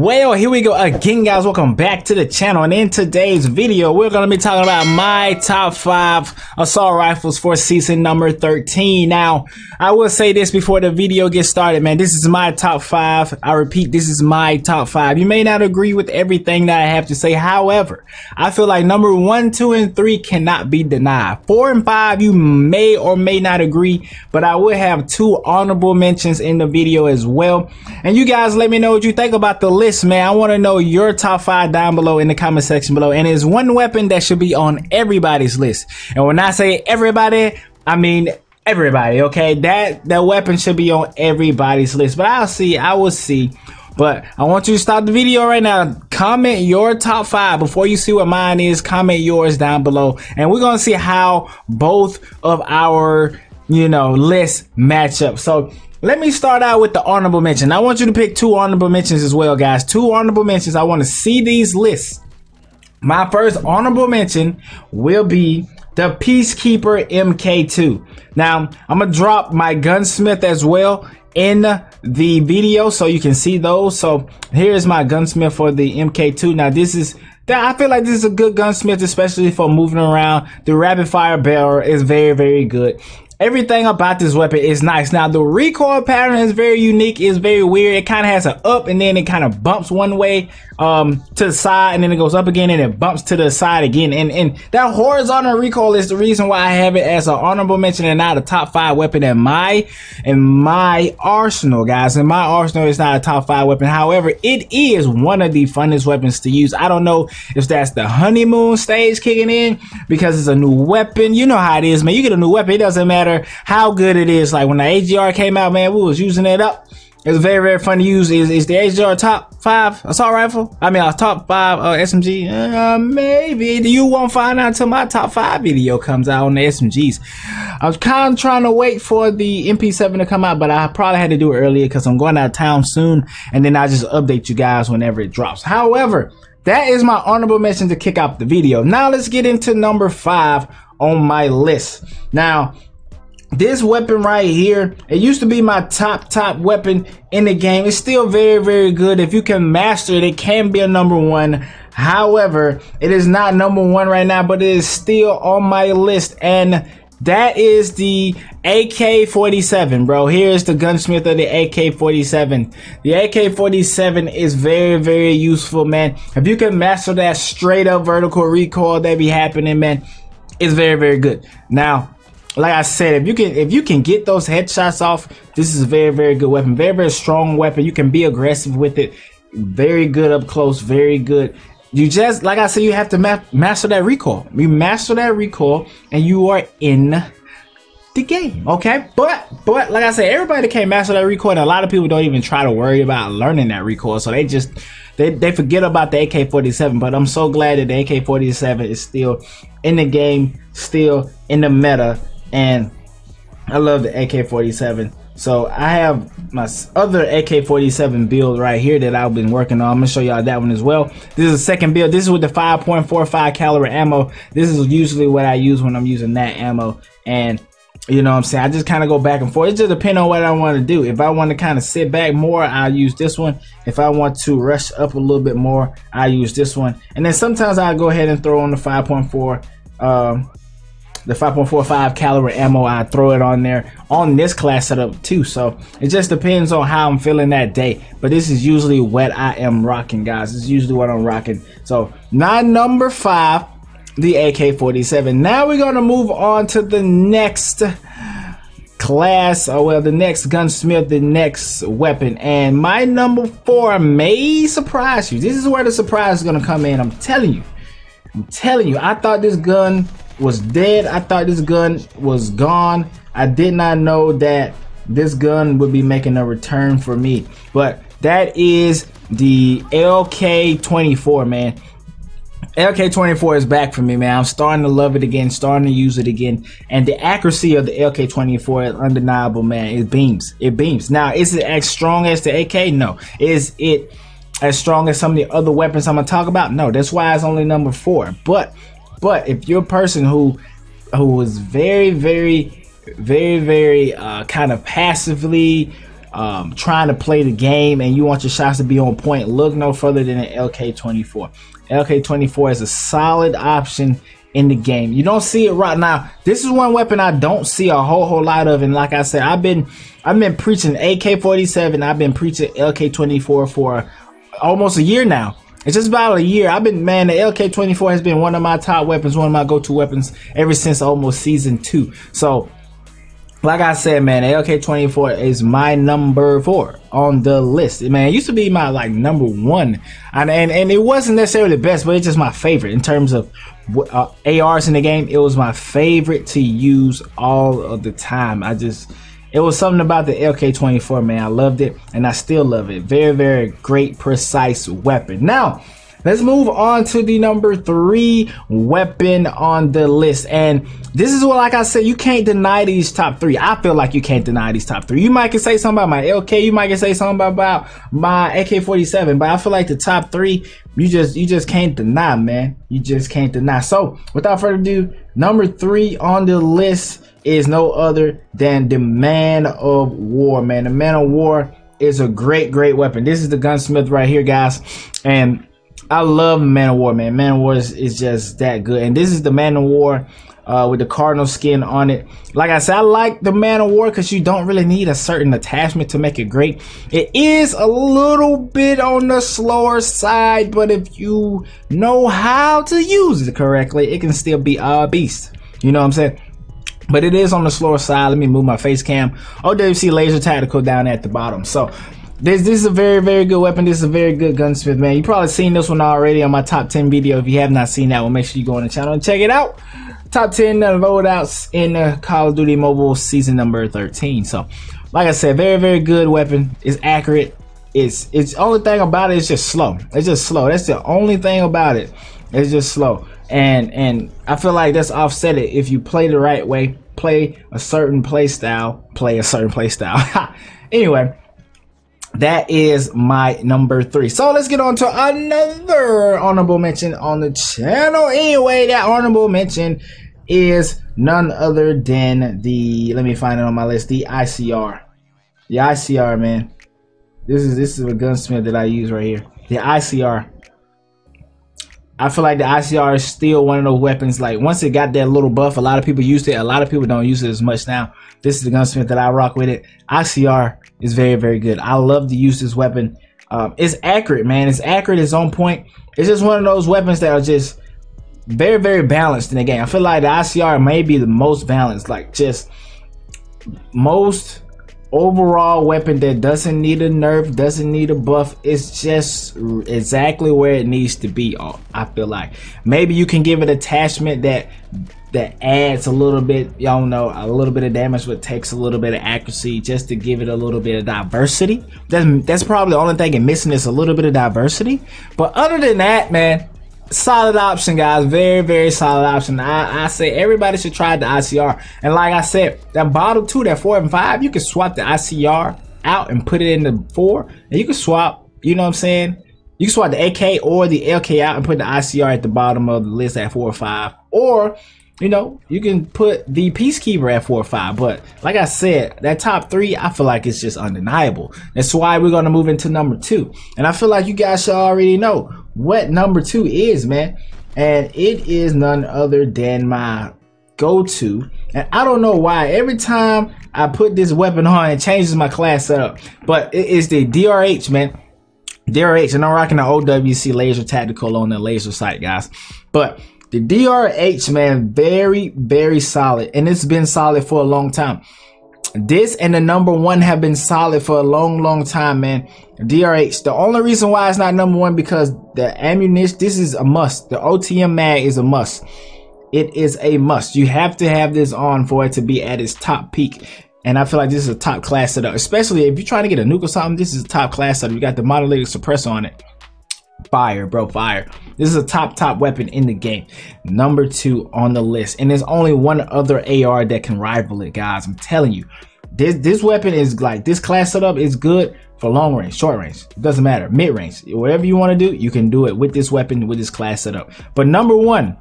Well, here we go again, guys. Welcome back to the channel, and in today's video we're going to be talking about my top 5 assault rifles for season number 13. Now, I will say this before the video gets started, man. This is my top 5. I repeat, this is my top 5. You may not agree with everything that I have to say. However, I feel like number 1, 2, and 3 cannot be denied. 4 and 5 you may or may not agree, but I will have 2 honorable mentions in the video as well. And you guys let me know what you think about the list, man. I want to know your top 5 down below in the comment section below. And there's one weapon that should be on everybody's list. And when I say everybody, I mean everybody, okay? That weapon should be on everybody's list. But I will see. But I want you to stop the video right now. Comment your top 5 before you see what mine is. Comment yours down below, and we're gonna see how both of our lists match up. So let me start out with the honorable mention. I want you to pick 2 honorable mentions as well, guys. 2 honorable mentions. I want to see these lists. My first honorable mention will be the Peacekeeper MK2. Now, I'm gonna drop my Gunsmith as well in the video so you can see those. So here's my Gunsmith for the MK2. Now I feel like this is a good gunsmith, especially for moving around. The rapid fire barrel is very, very good. Everything about this weapon is nice. Now, the recoil pattern is very unique. It's very weird. It kind of has an up and then it kind of bumps one way to the side, and then it goes up again and it bumps to the side again. And that horizontal recoil is the reason why I have it as an honorable mention and not a top 5 weapon in my arsenal, guys. In my arsenal, it's not a top 5 weapon. However, it is one of the funnest weapons to use. I don't know if that's the honeymoon stage kicking in because it's a new weapon. You know how it is, man. You get a new weapon, it doesn't matter how good it is. Like when the AGR came out, man, we was using it up. It was very, very fun to use. Is the AGR top 5 assault rifle? I mean, a top 5 SMG? Maybe. You won't find out until my top 5 video comes out on the SMGs. I was kind of trying to wait for the MP7 to come out, but I probably had to do it earlier because I'm going out of town soon, and then I'll just update you guys whenever it drops. However, that is my honorable mention to kick off the video. Now let's get into number 5 on my list. Now, this weapon right here, it used to be my top weapon in the game. It's still very, very good. If you can master it, it can be a number 1. However, it is not number 1 right now, but it is still on my list, and that is the AK47, bro. Here's the gunsmith of the AK47. The AK47 is very, very useful, man. If you can master that straight up vertical recoil that be happening, man, it's very, very good. Now, like I said, if you can get those headshots off, this is a very, very good weapon. Very, very strong weapon. You can be aggressive with it. Very good up close. Very good. You just, like I said, you have to master that recoil. You master that recoil, and you are in the game. Okay, but like I said, everybody can't master that recoil, and a lot of people don't even try to worry about learning that recoil. So they forget about the AK47. But I'm so glad that the AK47 is still in the game, still in the meta. And I love the AK47. So I have my other AK47 build right here that I've been working on. I'm gonna show y'all that one as well. This is the second build. This is with the 5.45 caliber ammo. This is usually what I use when I'm using that ammo. And you know what I'm saying, I just kind of go back and forth. It just depends on what I want to do. If I want to kind of sit back more, I'll use this one. If I want to rush up a little bit more, I use this one. And then sometimes I'll go ahead and throw on the 5.45 caliber ammo. I throw it on there on this class setup too. So it just depends on how I'm feeling that day. But this is usually what I am rocking, guys. This is usually what I'm rocking. So my number 5, the AK47. Now we're gonna move on to the next class, or well, the next gunsmith, the next weapon. And my number 4 may surprise you. This is where the surprise is gonna come in. I'm telling you. I thought this gun was dead. I thought this gun was gone. I did not know that this gun would be making a return for me. But that is the LK24, man. LK24 is back for me, man. I'm starting to love it again, starting to use it again. And the accuracy of the LK24 is undeniable, man. It beams. It beams. Now, is it as strong as the AK? No. Is it as strong as some of the other weapons I'm gonna talk about? No. That's why it's only number 4. But if you're a person who was very kind of passively trying to play the game and you want your shots to be on point, look no further than an LK24. LK24 is a solid option in the game. You don't see it right now. This is one weapon I don't see a whole lot of, and like I said, I've been preaching AK47. I've been preaching LK24 for almost a year now. It's just about a year. Man, the LK24 has been one of my top weapons, one of my go-to weapons ever since almost season 2. So like I said, man, the AK24 is my number 4 on the list. Man, it used to be my like number 1, and it wasn't necessarily the best, but it's just my favorite in terms of ARs in the game. It was my favorite to use all of the time. It was something about the LK24, man. I loved it, and I still love it. Very, very great, precise weapon. Now, let's move on to the number 3 weapon on the list. And this is what, like I said, you can't deny these top 3. I feel like you can't deny these top 3. You might can say something about my LK, you might can say something about my AK47, but I feel like the top 3, you just can't deny, man. You just can't deny. So, without further ado, number 3 on the list is no other than the Man of War, man. The Man of War is a great weapon. This is the Gunsmith right here, guys, and I love Man of War, man. Man of War is just that good. And this is the Man of War with the cardinal skin on it. Like I said, I like the Man of War because you don't really need a certain attachment to make it great. It is a little bit on the slower side, but if you know how to use it correctly, it can still be a beast. You know what I'm saying? But it is on the slower side. Let me move my face cam. OWC Laser Tactical down at the bottom. So this is a very good weapon. This is a very good gunsmith, man. You probably seen this one already on my top 10 video. If you have not seen that one, make sure you go on the channel and check it out. Top 10 loadouts in Call of Duty Mobile season number 13. So like I said, very good weapon. It's accurate. It's only thing about it is just slow. It's just slow. That's the only thing about it. It's just slow. And I feel like that's offset it if you play the right way, play a certain play style. Anyway, that is my number 3. So let's get on to another honorable mention on the channel. Anyway, that honorable mention is none other than the, let me find it on my list, the ICR. The ICR, man. This is a gunsmith that I use right here. The ICR. I feel like the ICR is still one of those weapons, like once it got that little buff, a lot of people used it, a lot of people don't use it as much now. This is the gunsmith that I rock with it. ICR is very good. I love to use this weapon. It's accurate, man. It's accurate, it's on point. It's just one of those weapons that are just very balanced in the game. I feel like the ICR may be the most balanced, like just most overall weapon that doesn't need a nerf, doesn't need a buff. It's just exactly where it needs to be. I feel like maybe you can give it attachment that adds a little bit, y'all know, a little bit of damage, but takes a little bit of accuracy just to give it a little bit of diversity. That's probably the only thing it's missing, is a little bit of diversity. But other than that, man, solid option, guys. Very solid option. I say everybody should try the ICR. And like I said, that bottom 2, that 4 and 5, you can swap the ICR out and put it in the 4, and you can swap, you know what I'm saying, you can swap the AK or the LK out and put the ICR at the bottom of the list at 4 or 5, or you know, you can put the Peacekeeper at 4 or 5. But like I said, that top 3, I feel like it's just undeniable. That's why we're going to move into number 2. And I feel like you guys should already know what number 2 is, man. And it is none other than my go-to. And I don't know why every time I put this weapon on, it changes my class setup. But it is the DRH, man. DRH, and I'm rocking the OWC Laser Tactical on the laser sight, guys. But the DRH, man, very solid, and it's been solid for a long time. This and the number 1 have been solid for a long time, man. DRH, the only reason why it's not number 1 because the ammunition, this is a must. The OTM mag is a must. It is a must. You have to have this on for it to be at its top peak. And I feel like this is a top class setup, especially if you're trying to get a nuke or something. This is a top class setup. You got the modulated suppressor on it. Fire, bro, fire. This is a top weapon in the game. Number 2 on the list, and there's only one other AR that can rival it, guys. I'm telling you, this weapon is like, this class setup is good for long range, short range, it doesn't matter, mid range, whatever you want to do, you can do it with this weapon, with this class setup. But number one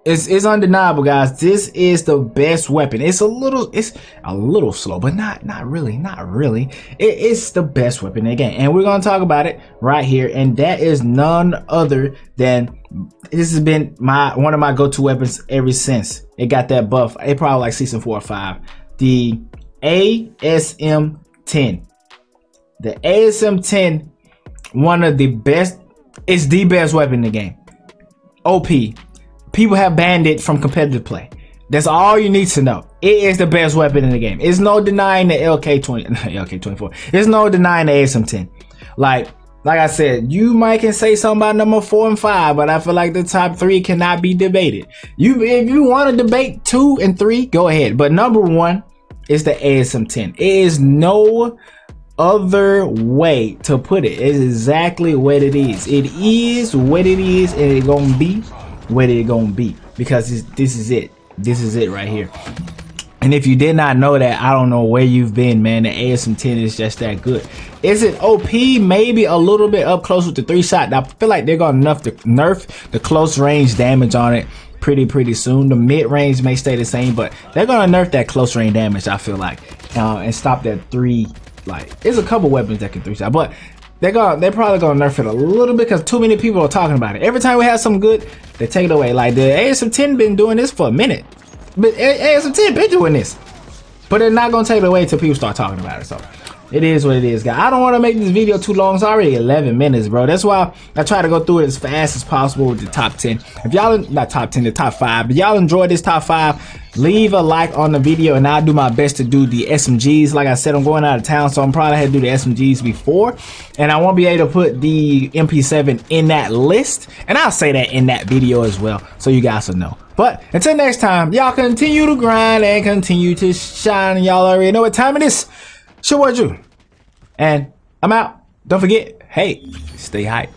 It's undeniable, guys. This is the best weapon. It's a little slow, but not really. It's the best weapon in the game, and we're gonna talk about it right here. And that is none other than, this has been one of my go-to weapons ever since it got that buff. It probably like season 4 or 5. The ASM-10. The ASM-10, one of the best. It's the best weapon in the game. OP. People have banned it from competitive play. That's all you need to know. It is the best weapon in the game. It's no denying the LK24. There's no denying the ASM-10. Like I said, you might can say something about number 4 and 5, but I feel like the top 3 cannot be debated. If you want to debate 2 and 3, go ahead. But number 1 is the ASM-10. It is no other way to put it. It's exactly what it is. It is what it is, and it's gonna be what it gonna be, because this is it right here. And if you did not know that, I don't know where you've been, man. The ASM-10 is just that good. Is it OP? Maybe a little bit up close with the 3-shot. I feel like they're gonna nerf the close range damage on it pretty soon. The mid range may stay the same, but they're gonna nerf that close range damage, I feel like, and stop that 3. Like, there's a couple weapons that can 3-shot, but they're probably gonna nerf it a little bit because too many people are talking about it. Every time we have something good, they take it away. Like, the ASM-10 been doing this for a minute, but ASM-10 been doing this, but they're not gonna take it away until people start talking about it. So it is what it is, guys. I don't want to make this video too long. It's already 11 minutes, bro. That's why I try to go through it as fast as possible with the top 10. If y'all, not top 10, the top 5. If y'all enjoyed this top 5, leave a like on the video, and I'll do my best to do the SMGs. Like I said, I'm going out of town, so I'm probably had to do the SMGs before, and I won't be able to put the MP7 in that list, and I'll say that in that video as well, so you guys will know. But until next time, y'all continue to grind and continue to shine. Y'all already know what time it is. It's your boy Drew, and I'm out. Don't forget, hey, stay hype.